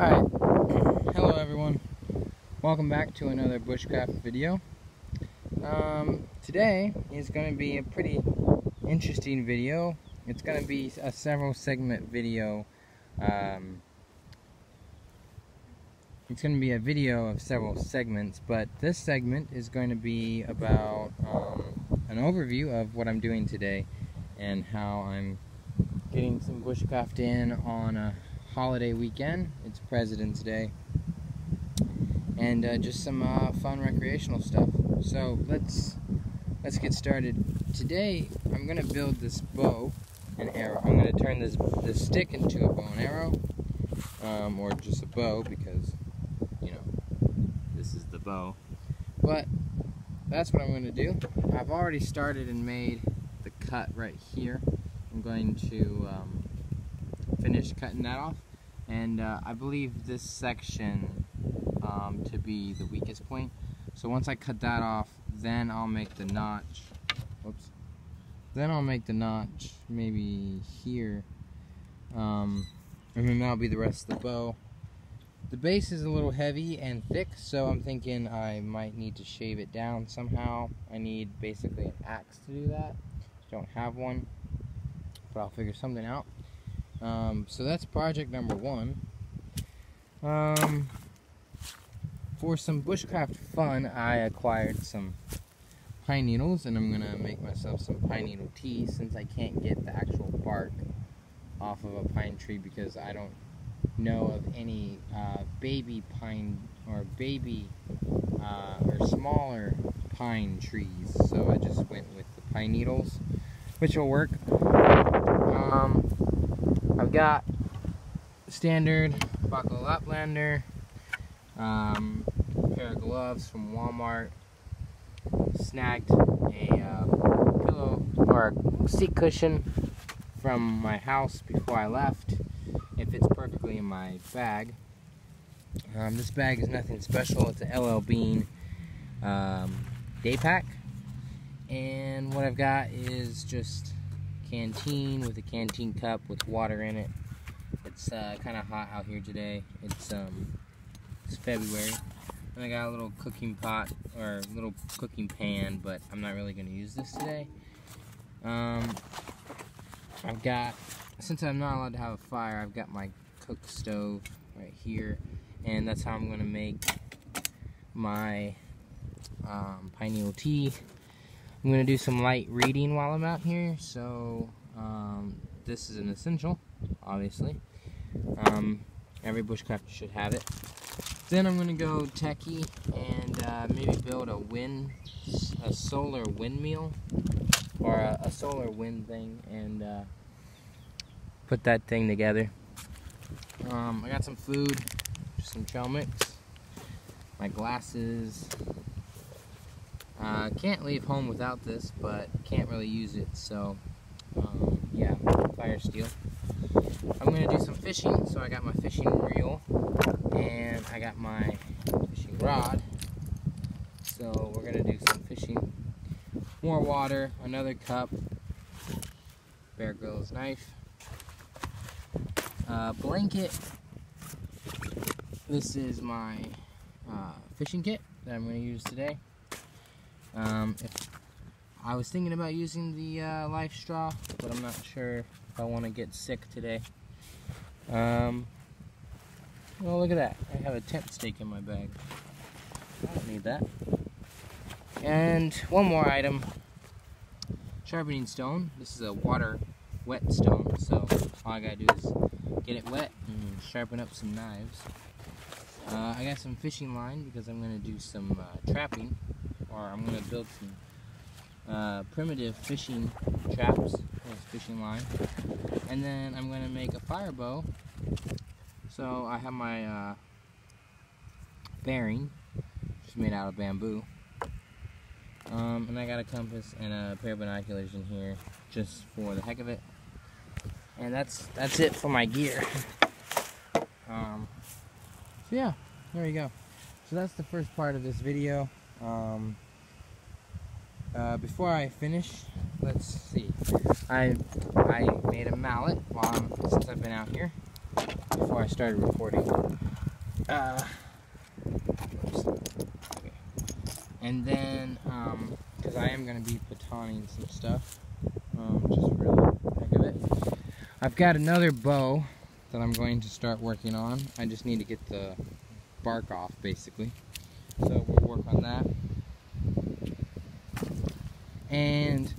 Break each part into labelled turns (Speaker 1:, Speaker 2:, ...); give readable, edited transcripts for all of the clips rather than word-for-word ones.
Speaker 1: Alright, hello everyone, welcome back to another bushcraft video. Today is going to be a pretty interesting video. It's going to be a several segment video. It's going to be a video of several segments, but this segment is going to be about an overview of what I'm doing today and how I'm getting some bushcraft in on a holiday weekend. It's President's Day, and just some fun recreational stuff. So let's get started. Today I'm gonna build this bow and arrow. I'm gonna turn this stick into a bow and arrow, or just a bow because you know this is the bow. But that's what I'm gonna do. I've already started and made the cut right here. I'm going to finish cutting that off, and I believe this section to be the weakest point. So once I cut that off, then I'll make the notch. Oops. Then I'll make the notch maybe here, and then that'll be the rest of the bow. The base is a little heavy and thick, so I'm thinking I might need to shave it down somehow. I need basically an axe to do that. Don't have one, but I'll figure something out. So that's project number one. For some bushcraft fun, I acquired some pine needles, and I'm gonna make myself some pine needle tea since I can't get the actual bark off of a pine tree because I don't know of any baby pine or or smaller pine trees. So I just went with the pine needles, which will work. I've got standard buckle Laplander, pair of gloves from Walmart, snagged a pillow or a seat cushion from my house before I left. It fits perfectly in my bag. This bag is nothing special. It's a LL Bean day pack, and what I've got is just canteen with a canteen cup with water in it. It's kind of hot out here today. It's February, and I got a little cooking pot or a little cooking pan, but I'm not really going to use this today. I've got, since I'm not allowed to have a fire, I've got my cook stove right here, and that's how I'm going to make my pine needle tea. I'm going to do some light reading while I'm out here, so this is an essential, obviously. Every bushcrafter should have it. Then I'm going to go techie and maybe build a solar windmill, or a solar wind thing, and put that thing together. I got some food, some trail mix, my glasses. Can't leave home without this, but can't really use it, so yeah, fire steel. I'm going to do some fishing, so I got my fishing reel, and I got my fishing rod, so we're going to do some fishing. More water, another cup, Bear Grylls knife, blanket. This is my fishing kit that I'm going to use today. I was thinking about using the life straw, but I'm not sure if I want to get sick today. Oh, look at that. I have a tent stake in my bag. I don't need that. And one more item. Sharpening stone. This is a wet stone, so all I gotta do is get it wet and sharpen up some knives. I got some fishing line because I'm gonna do some trapping, or I'm gonna build some primitive fishing traps with fishing line, and then I'm gonna make a fire bow. So I have my bearing, just made out of bamboo, and I got a compass and a pair of binoculars in here just for the heck of it, and that's it for my gear. So yeah, there you go. So that's the first part of this video. Before I finish, let's see. I made a mallet since I've been out here before I started recording. Okay. And then, because I am going to be batoning some stuff, just for the heck of it. I've got another bow that I'm going to start working on. I just need to get the bark off, basically. So we'll work on that. And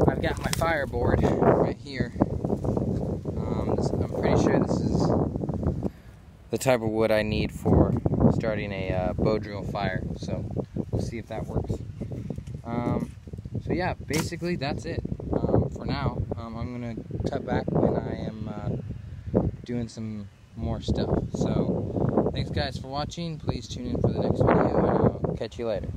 Speaker 1: I've got my fireboard right here. I'm pretty sure this is the type of wood I need for starting a bow drill fire. So we'll see if that works. So yeah, basically that's it for now. I'm going to cut back when I am doing some more stuff. So thanks guys for watching. Please tune in for the next video, and I'll catch you later.